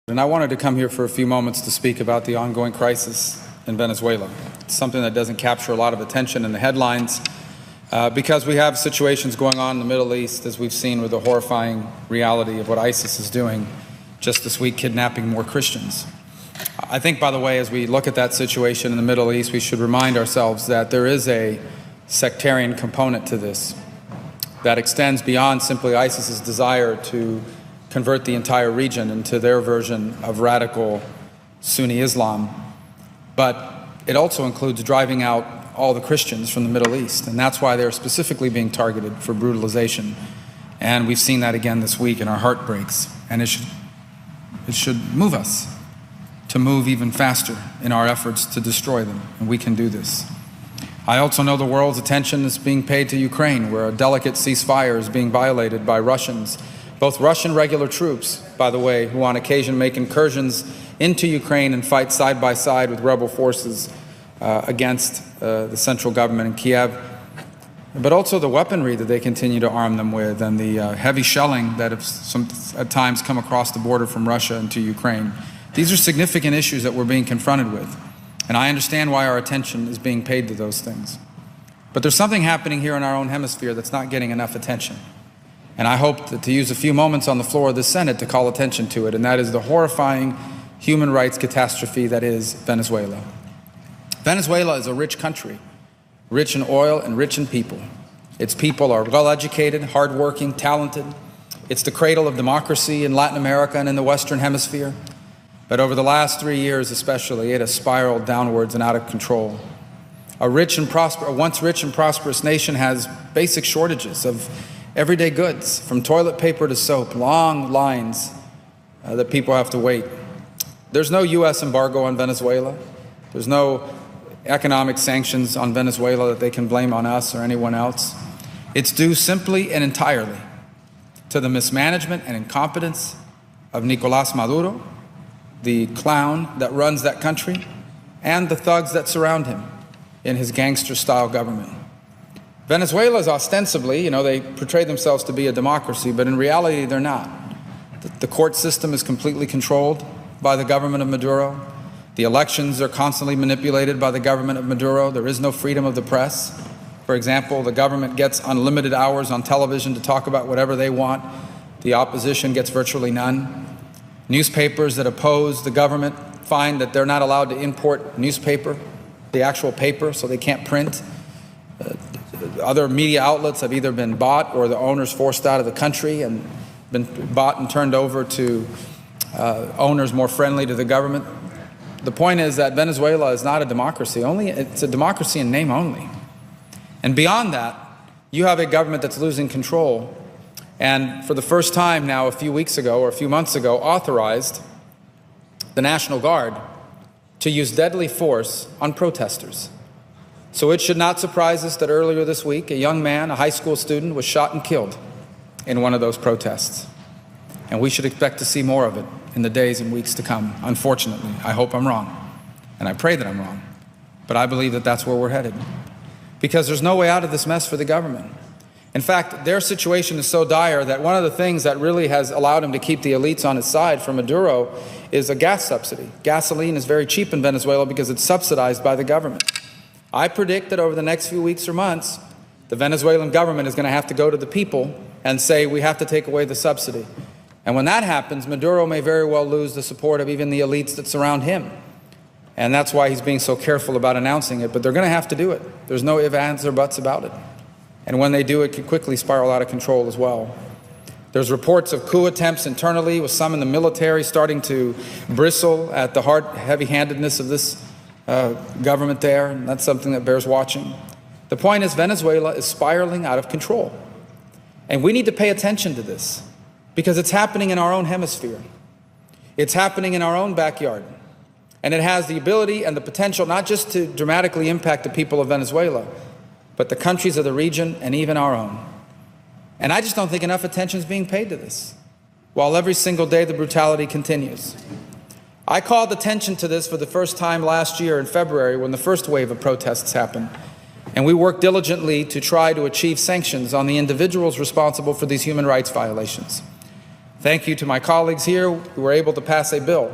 And I wanted to come here for a few moments to speak about the ongoing crisis in Venezuela. It's something that doesn't capture a lot of attention in the headlines because we have situations going on in the Middle East, as we've seen with the horrifying reality of what ISIS is doing just this week, kidnapping more Christians. I think, by the way, as we look at that situation in the Middle East, we should remind ourselves that there is a sectarian component to this that extends beyond simply ISIS's desire to convert the entire region into their version of radical Sunni Islam. But it also includes driving out all the Christians from the Middle East, and that's why they're specifically being targeted for brutalization. And we've seen that again this week, and our heart breaks. And it should move us to move even faster in our efforts to destroy them, and we can do this. I also know the world's attention is being paid to Ukraine, where a delicate ceasefire is being violated by Russians, both Russian regular troops, by the way, who on occasion make incursions into Ukraine and fight side by side with rebel forces against the central government in Kiev, but also the weaponry that they continue to arm them with, and the heavy shelling that have at times come across the border from Russia into Ukraine. These are significant issues that we're being confronted with, and I understand why our attention is being paid to those things. But there's something happening here in our own hemisphere that's not getting enough attention. And I hope to use a few moments on the floor of the Senate to call attention to it, and that is the horrifying human rights catastrophe that is Venezuela. Venezuela is a rich country, rich in oil and rich in people. Its people are well-educated, hardworking, talented. It's the cradle of democracy in Latin America and in the Western Hemisphere. But over the last 3 years especially, it has spiraled downwards and out of control. A once rich and prosperous nation has basic shortages of everyday goods, from toilet paper to soap, long lines that people have to wait. There's no U.S. embargo on Venezuela. There's no economic sanctions on Venezuela that they can blame on us or anyone else. It's due simply and entirely to the mismanagement and incompetence of Nicolás Maduro, the clown that runs that country, and the thugs that surround him in his gangster-style government. Venezuela is ostensibly, they portray themselves to be a democracy, but in reality they're not. The court system is completely controlled by the government of Maduro. The elections are constantly manipulated by the government of Maduro. There is no freedom of the press. For example, the government gets unlimited hours on television to talk about whatever they want. The opposition gets virtually none. Newspapers that oppose the government find that they're not allowed to import newspaper, the actual paper, so they can't print. Other media outlets have either been bought or the owners forced out of the country and been bought and turned over to owners more friendly to the government. The point is that Venezuela is not a democracy, it's a democracy in name only. And beyond that, you have a government that's losing control, and for the first time now, a few weeks ago or a few months ago, authorized the National Guard to use deadly force on protesters. So it should not surprise us that earlier this week, a young man, a high school student, was shot and killed in one of those protests. And we should expect to see more of it in the days and weeks to come. Unfortunately, I hope I'm wrong, and I pray that I'm wrong. But I believe that that's where we're headed, because there's no way out of this mess for the government. In fact, their situation is so dire that one of the things that really has allowed him to keep the elites on his side from Maduro is a gas subsidy. Gasoline is very cheap in Venezuela because it's subsidized by the government. I predict that over the next few weeks or months, the Venezuelan government is going to have to go to the people and say, we have to take away the subsidy. And when that happens, Maduro may very well lose the support of even the elites that surround him. And that's why he's being so careful about announcing it. But they're going to have to do it. There's no ifs, ands, or buts about it. And when they do, it could quickly spiral out of control as well. There's reports of coup attempts internally, with some in the military starting to bristle at the heavy-handedness of this government there, and that's something that bears watching. The point is, Venezuela is spiraling out of control. And we need to pay attention to this, because it's happening in our own hemisphere. It's happening in our own backyard. And it has the ability and the potential not just to dramatically impact the people of Venezuela, but the countries of the region and even our own. And I just don't think enough attention is being paid to this, while every single day the brutality continues. I called attention to this for the first time last year in February, when the first wave of protests happened. And we worked diligently to try to achieve sanctions on the individuals responsible for these human rights violations. Thank you to my colleagues here who were able to pass a bill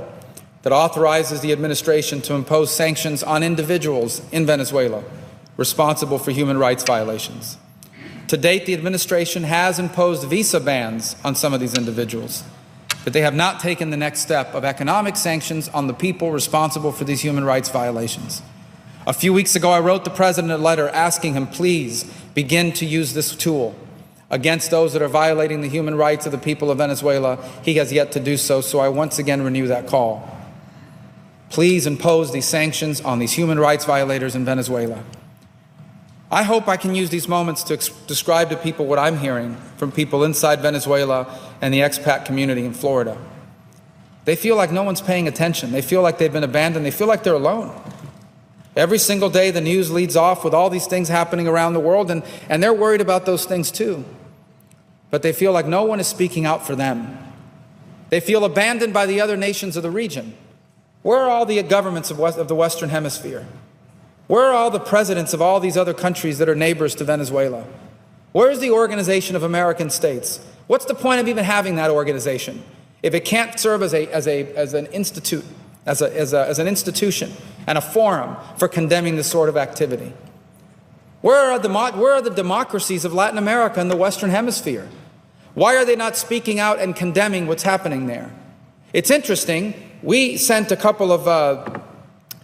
that authorizes the administration to impose sanctions on individuals in Venezuela responsible for human rights violations. To date, the administration has imposed visa bans on some of these individuals, but they have not taken the next step of economic sanctions on the people responsible for these human rights violations. A few weeks ago, I wrote the President a letter asking him, please begin to use this tool against those that are violating the human rights of the people of Venezuela. He has yet to do so, so I once again renew that call. Please impose these sanctions on these human rights violators in Venezuela. I hope I can use these moments to describe to people what I'm hearing from people inside Venezuela and the expat community in Florida. They feel like no one's paying attention. They feel like they've been abandoned. They feel like they're alone. Every single day the news leads off with all these things happening around the world, and they're worried about those things too. But they feel like no one is speaking out for them. They feel abandoned by the other nations of the region. Where are all the governments of the Western Hemisphere? Where are all the presidents of all these other countries that are neighbors to Venezuela? Where is the Organization of American States? What's the point of even having that organization if it can't serve as an institution and a forum for condemning this sort of activity? Where are the democracies of Latin America and the Western Hemisphere? Why are they not speaking out and condemning what's happening there? It's interesting. We sent a couple of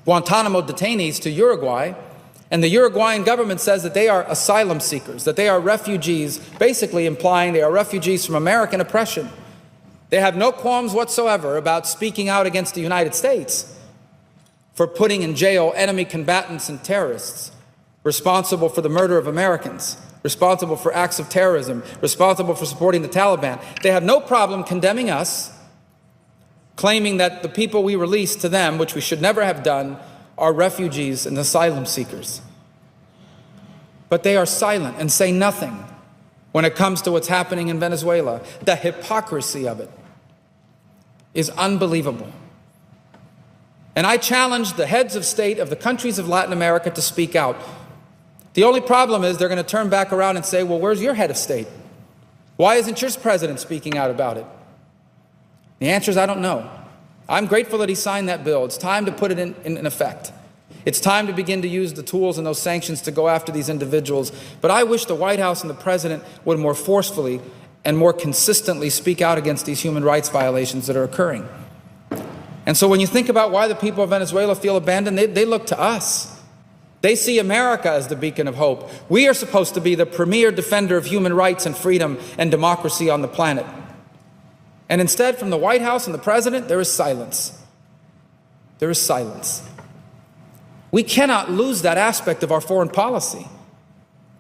Guantanamo detainees to Uruguay, and the Uruguayan government says that they are asylum seekers, that they are refugees, basically implying they are refugees from American oppression. They have no qualms whatsoever about speaking out against the United States for putting in jail enemy combatants and terrorists responsible for the murder of Americans, responsible for acts of terrorism, responsible for supporting the Taliban. They have no problem condemning us, claiming that the people we released to them, which we should never have done, are refugees and asylum seekers. But they are silent and say nothing when it comes to what's happening in Venezuela. The hypocrisy of it is unbelievable. And I challenge the heads of state of the countries of Latin America to speak out. The only problem is they're going to turn back around and say, well, where's your head of state? Why isn't your president speaking out about it? The answer is, I don't know. I'm grateful that he signed that bill. It's time to put it in effect. It's time to begin to use the tools and those sanctions to go after these individuals. But I wish the White House and the President would more forcefully and more consistently speak out against these human rights violations that are occurring. And so when you think about why the people of Venezuela feel abandoned, they look to us. They see America as the beacon of hope. We are supposed to be the premier defender of human rights and freedom and democracy on the planet. And instead, from the White House and the President, there is silence. There is silence. We cannot lose that aspect of our foreign policy.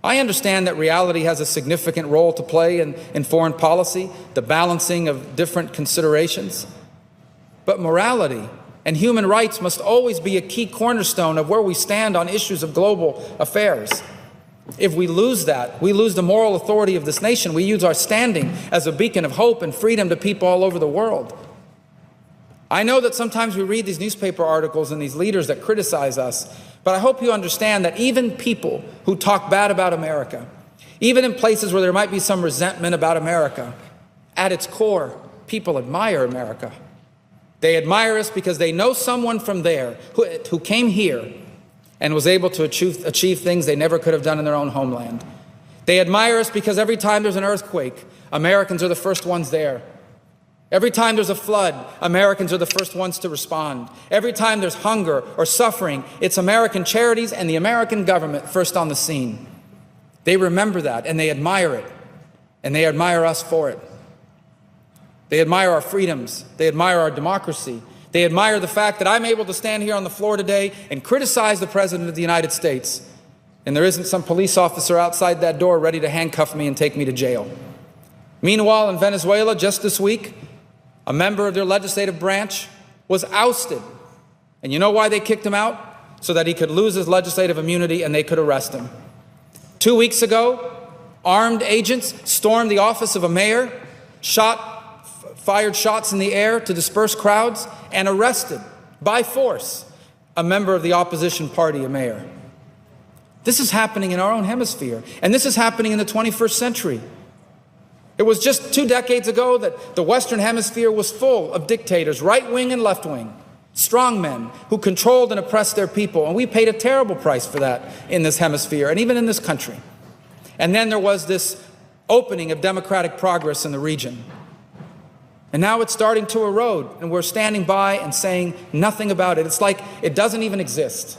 I understand that reality has a significant role to play in foreign policy, the balancing of different considerations. But morality and human rights must always be a key cornerstone of where we stand on issues of global affairs. If we lose that, we lose the moral authority of this nation. We use our standing as a beacon of hope and freedom to people all over the world. I know that sometimes we read these newspaper articles and these leaders that criticize us, but I hope you understand that even people who talk bad about America, even in places where there might be some resentment about America, at its core, people admire America. They admire us because they know someone from there who came here and was able to achieve things they never could have done in their own homeland. They admire us because every time there's an earthquake, Americans are the first ones there. Every time there's a flood, Americans are the first ones to respond. Every time there's hunger or suffering, it's American charities and the American government first on the scene. They remember that and they admire it, and they admire us for it. They admire our freedoms. They admire our democracy. They admire the fact that I'm able to stand here on the floor today and criticize the President of the United States, and there isn't some police officer outside that door ready to handcuff me and take me to jail. Meanwhile, in Venezuela, just this week, a member of their legislative branch was ousted. And you know why they kicked him out? So that he could lose his legislative immunity and they could arrest him. 2 weeks ago, armed agents stormed the office of a mayor, fired shots in the air to disperse crowds, and arrested by force a member of the opposition party, a mayor. This is happening in our own hemisphere, and this is happening in the 21st century. It was just 2 decades ago that the Western Hemisphere was full of dictators, right-wing and left-wing, strongmen who controlled and oppressed their people. And we paid a terrible price for that in this hemisphere and even in this country. And then there was this opening of democratic progress in the region. And now it's starting to erode, and we're standing by and saying nothing about it. It's like it doesn't even exist.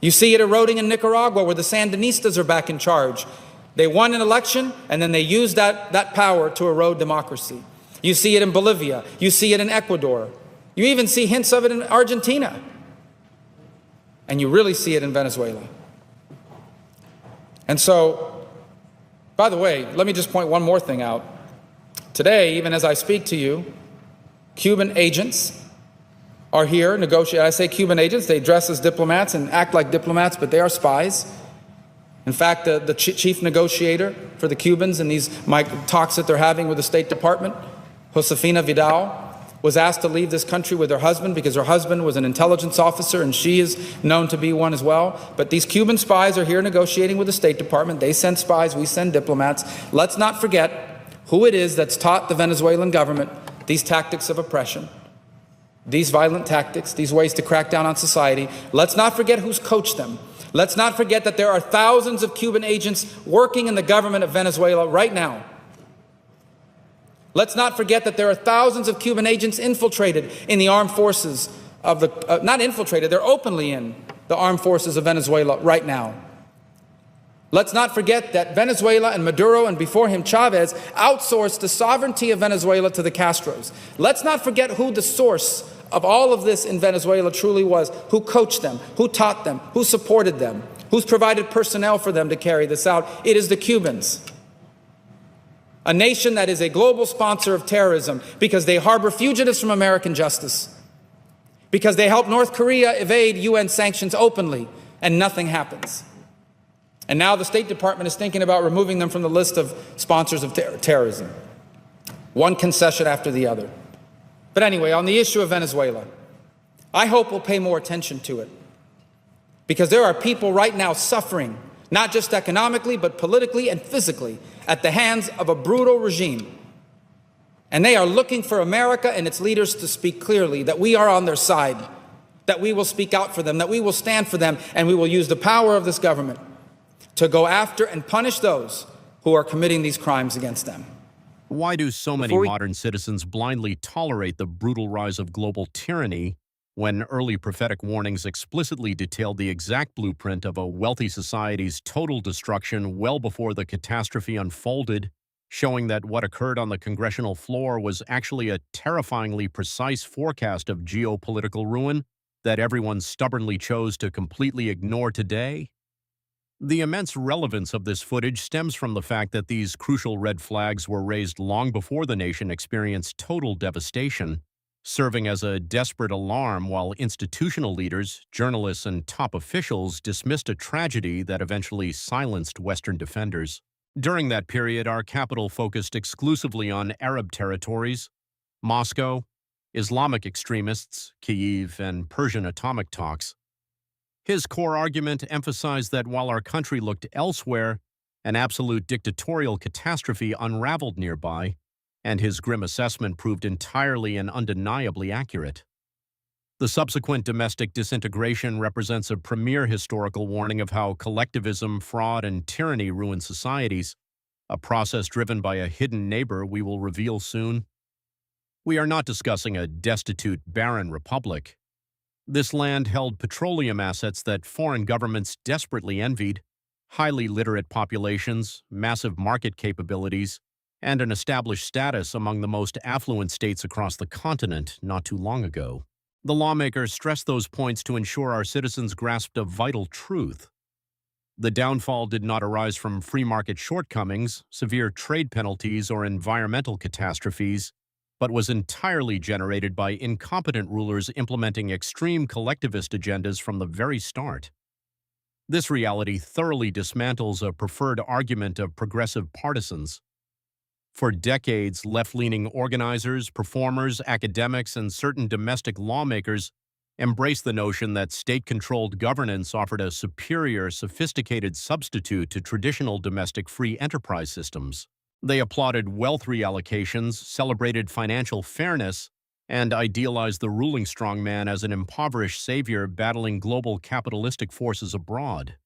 You see it eroding in Nicaragua, where the Sandinistas are back in charge. They won an election, and then they used that power to erode democracy. You see it in Bolivia. You see it in Ecuador. You even see hints of it in Argentina. And you really see it in Venezuela. And so, by the way, let me just point one more thing out. Today, even as I speak to you, Cuban agents are here negotiating. I say Cuban agents, they dress as diplomats and act like diplomats, but they are spies. In fact, the chief negotiator for the Cubans in these talks that they're having with the State Department, Josefina Vidal, was asked to leave this country with her husband because her husband was an intelligence officer and she is known to be one as well. But these Cuban spies are here negotiating with the State Department. They send spies, we send diplomats. Let's not forget who it is that's taught the Venezuelan government these tactics of oppression, these violent tactics, these ways to crack down on society. Let's not forget who's coached them. Let's not forget that there are thousands of Cuban agents working in the government of Venezuela right now. Let's not forget that there are thousands of Cuban agents infiltrated in the armed forces of the, not infiltrated, they're openly in the armed forces of Venezuela right now. Let's not forget that Venezuela and Maduro and before him Chavez outsourced the sovereignty of Venezuela to the Castros. Let's not forget who the source of all of this in Venezuela truly was, who coached them, who taught them, who supported them, who's provided personnel for them to carry this out. It is the Cubans. A nation that is a global sponsor of terrorism because they harbor fugitives from American justice, because they help North Korea evade UN sanctions openly and nothing happens. And now the State Department is thinking about removing them from the list of sponsors of terrorism. One concession after the other. But anyway, on the issue of Venezuela, I hope we'll pay more attention to it. Because there are people right now suffering, not just economically, but politically and physically, at the hands of a brutal regime. And they are looking for America and its leaders to speak clearly, that we are on their side, that we will speak out for them, that we will stand for them, and we will use the power of this government to go after and punish those who are committing these crimes against them. Why do so many modern citizens blindly tolerate the brutal rise of global tyranny when early prophetic warnings explicitly detailed the exact blueprint of a wealthy society's total destruction well before the catastrophe unfolded, showing that what occurred on the congressional floor was actually a terrifyingly precise forecast of geopolitical ruin that everyone stubbornly chose to completely ignore today? The immense relevance of this footage stems from the fact that these crucial red flags were raised long before the nation experienced total devastation, serving as a desperate alarm while institutional leaders, journalists, and top officials dismissed a tragedy that eventually silenced Western defenders. During that period, our capital focused exclusively on Arab territories, Moscow, Islamic extremists, Kyiv, and Persian atomic talks. His core argument emphasized that while our country looked elsewhere, an absolute dictatorial catastrophe unraveled nearby, and his grim assessment proved entirely and undeniably accurate. The subsequent domestic disintegration represents a premier historical warning of how collectivism, fraud, and tyranny ruin societies, a process driven by a hidden neighbor we will reveal soon. We are not discussing a destitute, barren republic. This land held petroleum assets that foreign governments desperately envied, highly literate populations, massive market capabilities, and an established status among the most affluent states across the continent not too long ago. The lawmakers stressed those points to ensure our citizens grasped a vital truth. The downfall did not arise from free market shortcomings, severe trade penalties, or environmental catastrophes, but was entirely generated by incompetent rulers implementing extreme collectivist agendas from the very start. This reality thoroughly dismantles a preferred argument of progressive partisans. For decades, left-leaning organizers, performers, academics, and certain domestic lawmakers embraced the notion that state-controlled governance offered a superior, sophisticated substitute to traditional domestic free enterprise systems. They applauded wealth reallocations, celebrated financial fairness, and idealized the ruling strongman as an impoverished savior battling global capitalistic forces abroad.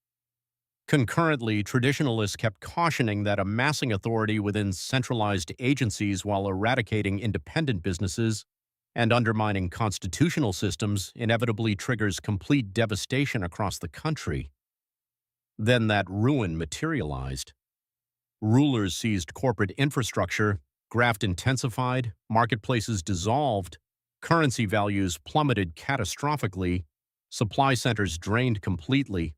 Concurrently, traditionalists kept cautioning that amassing authority within centralized agencies while eradicating independent businesses and undermining constitutional systems inevitably triggers complete devastation across the country. Then that ruin materialized. Rulers seized corporate infrastructure, graft intensified, marketplaces dissolved, currency values plummeted catastrophically, supply centers drained completely,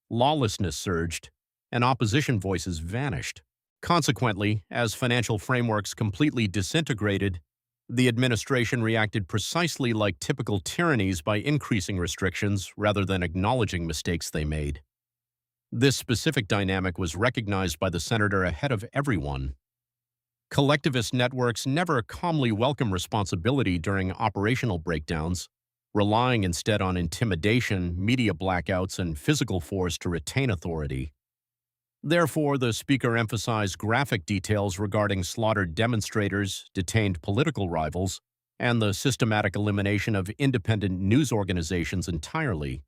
lawlessness surged, and opposition voices vanished. Consequently, as financial frameworks completely disintegrated, the administration reacted precisely like typical tyrannies by increasing restrictions rather than acknowledging mistakes they made. This specific dynamic was recognized by the senator ahead of everyone. Collectivist networks never calmly welcome responsibility during operational breakdowns, relying instead on intimidation, media blackouts, and physical force to retain authority. Therefore, the speaker emphasized graphic details regarding slaughtered demonstrators, detained political rivals, and the systematic elimination of independent news organizations entirely.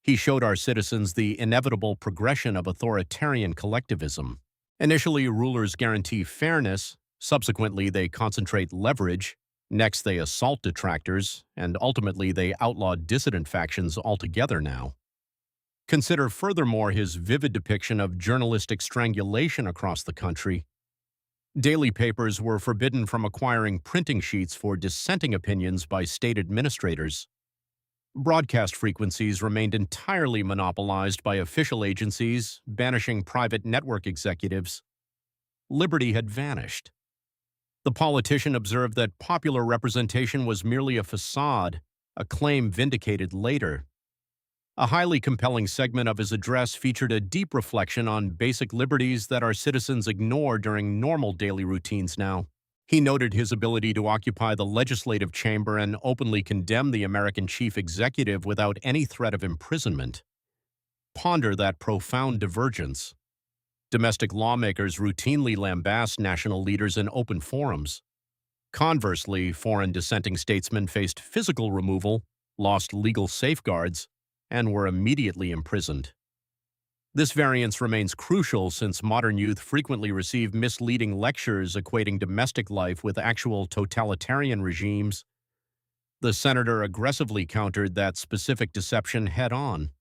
He showed our citizens the inevitable progression of authoritarian collectivism. Initially, rulers guarantee fairness, subsequently they concentrate leverage, next they assault detractors, and ultimately they outlaw dissident factions altogether now. Consider furthermore his vivid depiction of journalistic strangulation across the country. Daily papers were forbidden from acquiring printing sheets for dissenting opinions by state administrators. Broadcast frequencies remained entirely monopolized by official agencies, banishing private network executives. Liberty had vanished. The politician observed that popular representation was merely a facade, a claim vindicated later. A highly compelling segment of his address featured a deep reflection on basic liberties that our citizens ignore during normal daily routines now. He noted his ability to occupy the legislative chamber and openly condemn the American chief executive without any threat of imprisonment. Ponder that profound divergence. Domestic lawmakers routinely lambast national leaders in open forums. Conversely, foreign dissenting statesmen faced physical removal, lost legal safeguards, and were immediately imprisoned. This variance remains crucial since modern youth frequently receive misleading lectures equating domestic life with actual totalitarian regimes. The senator aggressively countered that specific deception head-on.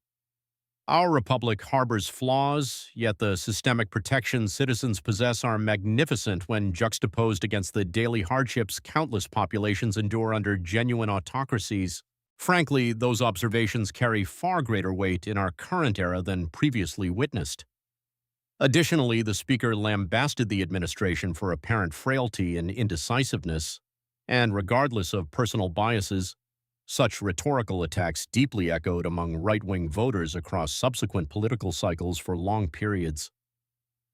Our republic harbors flaws, yet the systemic protections citizens possess are magnificent when juxtaposed against the daily hardships countless populations endure under genuine autocracies. Frankly, those observations carry far greater weight in our current era than previously witnessed. Additionally, the speaker lambasted the administration for apparent frailty and indecisiveness, and regardless of personal biases, such rhetorical attacks deeply echoed among right-wing voters across subsequent political cycles for long periods.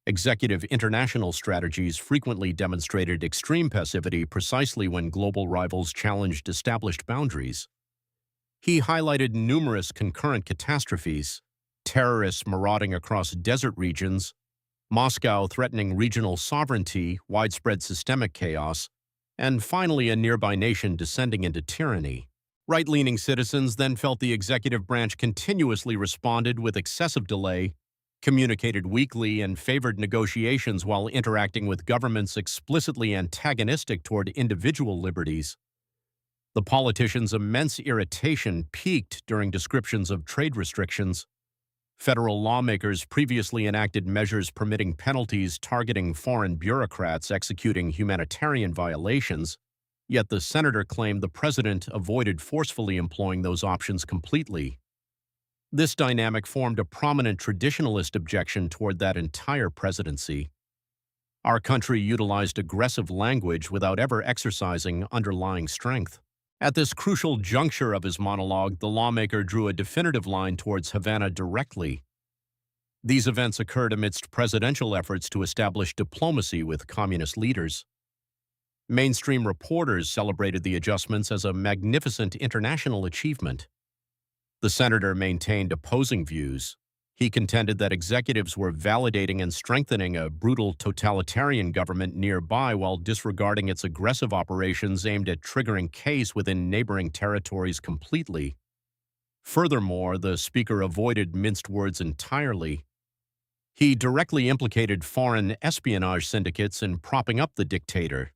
Executive international strategies frequently demonstrated extreme passivity precisely when global rivals challenged established boundaries. He highlighted numerous concurrent catastrophes: terrorists marauding across desert regions, Moscow threatening regional sovereignty, widespread systemic chaos, and finally a nearby nation descending into tyranny. Right-leaning citizens then felt the executive branch continuously responded with excessive delay, communicated weakly, and favored negotiations while interacting with governments explicitly antagonistic toward individual liberties. The politicians' immense irritation peaked during descriptions of trade restrictions. Federal lawmakers previously enacted measures permitting penalties targeting foreign bureaucrats executing humanitarian violations, yet the senator claimed the president avoided forcefully employing those options completely. This dynamic formed a prominent traditionalist objection toward that entire presidency. Our country utilized aggressive language without ever exercising underlying strength. At this crucial juncture of his monologue, the lawmaker drew a definitive line towards Havana directly. These events occurred amidst presidential efforts to establish diplomacy with communist leaders. Mainstream reporters celebrated the adjustments as a magnificent international achievement. The senator maintained opposing views. He contended that executives were validating and strengthening a brutal totalitarian government nearby while disregarding its aggressive operations aimed at triggering chaos within neighboring territories completely. Furthermore, the speaker avoided minced words entirely. He directly implicated foreign espionage syndicates in propping up the dictator.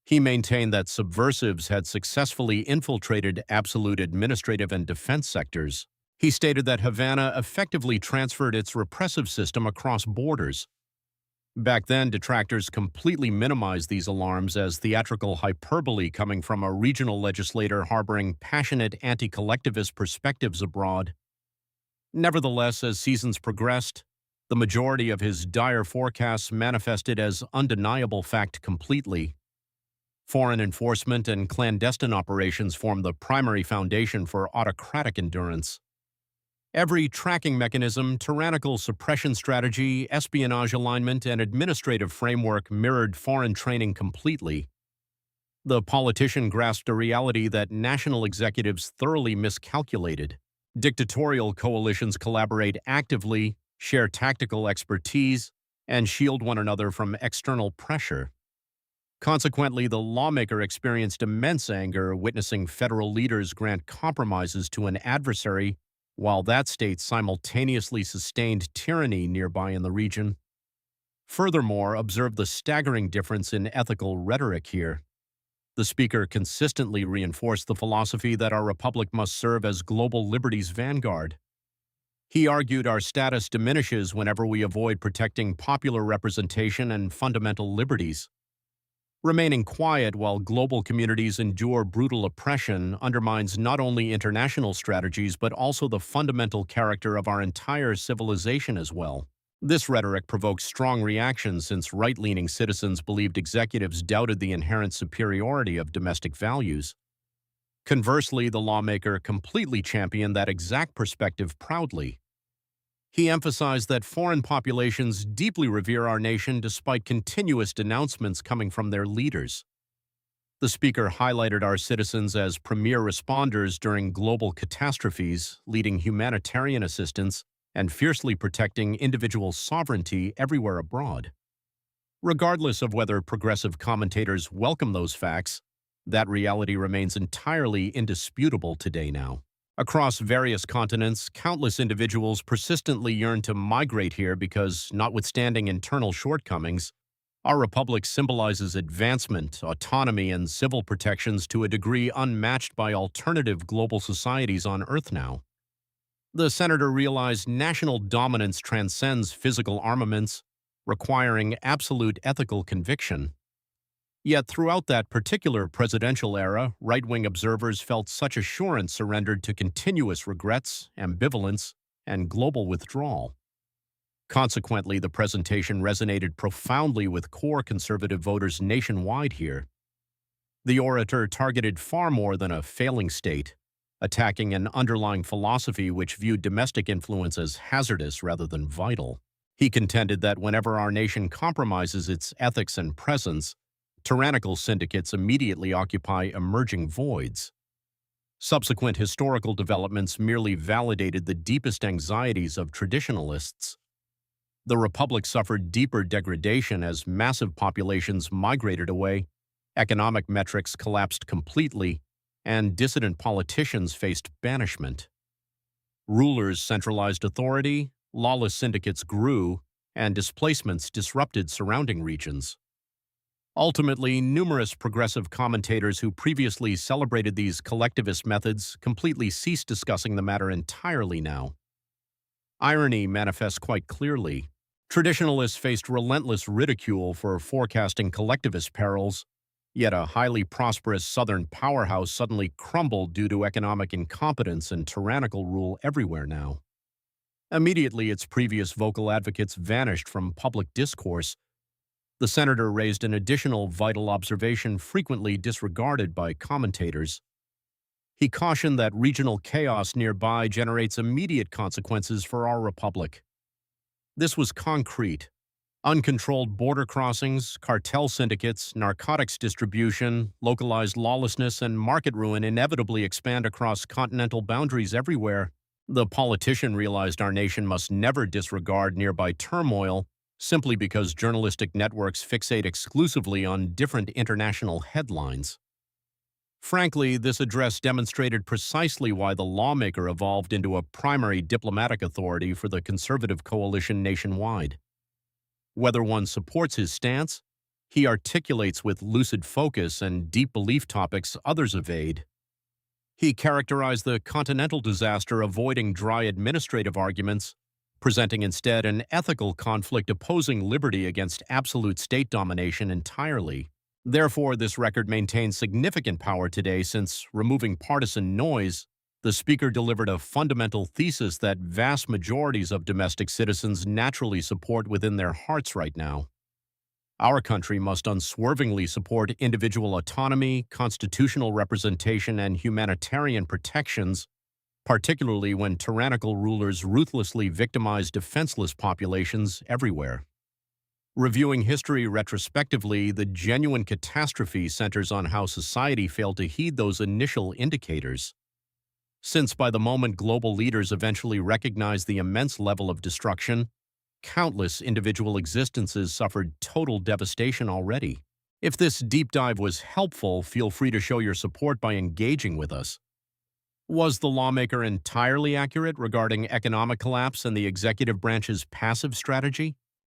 He maintained that subversives had successfully infiltrated absolute administrative and defense sectors. He stated that Havana effectively transferred its repressive system across borders. Back then, detractors completely minimized these alarms as theatrical hyperbole coming from a regional legislator harboring passionate anti-collectivist perspectives abroad. Nevertheless, as seasons progressed, the majority of his dire forecasts manifested as undeniable fact completely. Foreign enforcement and clandestine operations formed the primary foundation for autocratic endurance. Every tracking mechanism, tyrannical suppression strategy, espionage alignment, and administrative framework mirrored foreign training completely. The politician grasped a reality that national executives thoroughly miscalculated. Dictatorial coalitions collaborate actively, share tactical expertise, and shield one another from external pressure. Consequently, the lawmaker experienced immense anger witnessing federal leaders grant compromises to an adversary while that state simultaneously sustained tyranny nearby in the region. Furthermore, observe the staggering difference in ethical rhetoric here. The speaker consistently reinforced the philosophy that our republic must serve as global liberty's vanguard. He argued our status diminishes whenever we avoid protecting popular representation and fundamental liberties. Remaining quiet while global communities endure brutal oppression undermines not only international strategies but also the fundamental character of our entire civilization as well. This rhetoric provoked strong reactions since right-leaning citizens believed executives doubted the inherent superiority of domestic values. Conversely, the lawmaker completely championed that exact perspective proudly. He emphasized that foreign populations deeply revere our nation despite continuous denouncements coming from their leaders. The speaker highlighted our citizens as premier responders during global catastrophes, leading humanitarian assistance and fiercely protecting individual sovereignty everywhere abroad. Regardless of whether progressive commentators welcome those facts, that reality remains entirely indisputable today now. Across various continents, countless individuals persistently yearn to migrate here because, notwithstanding internal shortcomings, our republic symbolizes advancement, autonomy, and civil protections to a degree unmatched by alternative global societies on Earth now. The senator realized national dominance transcends physical armaments, requiring absolute ethical conviction. Yet throughout that particular presidential era, right-wing observers felt such assurance surrendered to continuous regrets, ambivalence, and global withdrawal. Consequently, the presentation resonated profoundly with core conservative voters nationwide here. The orator targeted far more than a failing state, attacking an underlying philosophy which viewed domestic influence as hazardous rather than vital. He contended that whenever our nation compromises its ethics and presence, tyrannical syndicates immediately occupy emerging voids. Subsequent historical developments merely validated the deepest anxieties of traditionalists. The republic suffered deeper degradation as massive populations migrated away, economic metrics collapsed completely, and dissident politicians faced banishment. Rulers centralized authority, lawless syndicates grew, and displacements disrupted surrounding regions. Ultimately, numerous progressive commentators who previously celebrated these collectivist methods completely ceased discussing the matter entirely now. Irony manifests quite clearly. Traditionalists faced relentless ridicule for forecasting collectivist perils, yet a highly prosperous Southern powerhouse suddenly crumbled due to economic incompetence and tyrannical rule everywhere now. Immediately, its previous vocal advocates vanished from public discourse. The senator raised an additional vital observation frequently disregarded by commentators. He cautioned that regional chaos nearby generates immediate consequences for our republic. This was concrete. Uncontrolled border crossings, cartel syndicates, narcotics distribution, localized lawlessness, and market ruin inevitably expand across continental boundaries everywhere. The politician realized our nation must never disregard nearby turmoil simply because journalistic networks fixate exclusively on different international headlines. Frankly, this address demonstrated precisely why the lawmaker evolved into a primary diplomatic authority for the conservative coalition nationwide. Whether one supports his stance, he articulates with lucid focus and deep belief topics others evade. He characterized the continental disaster avoiding dry administrative arguments, presenting instead an ethical conflict opposing liberty against absolute state domination entirely. Therefore, this record maintains significant power today since, removing partisan noise, the speaker delivered a fundamental thesis that vast majorities of domestic citizens naturally support within their hearts right now. Our country must unswervingly support individual autonomy, constitutional representation, and humanitarian protections, particularly when tyrannical rulers ruthlessly victimize defenseless populations everywhere. Reviewing history retrospectively, the genuine catastrophe centers on how society failed to heed those initial indicators. Since by the moment global leaders eventually recognized the immense level of destruction, countless individual existences suffered total devastation already. If this deep dive was helpful, feel free to show your support by engaging with us. Was the lawmaker entirely accurate regarding economic collapse and the executive branch's passive strategy?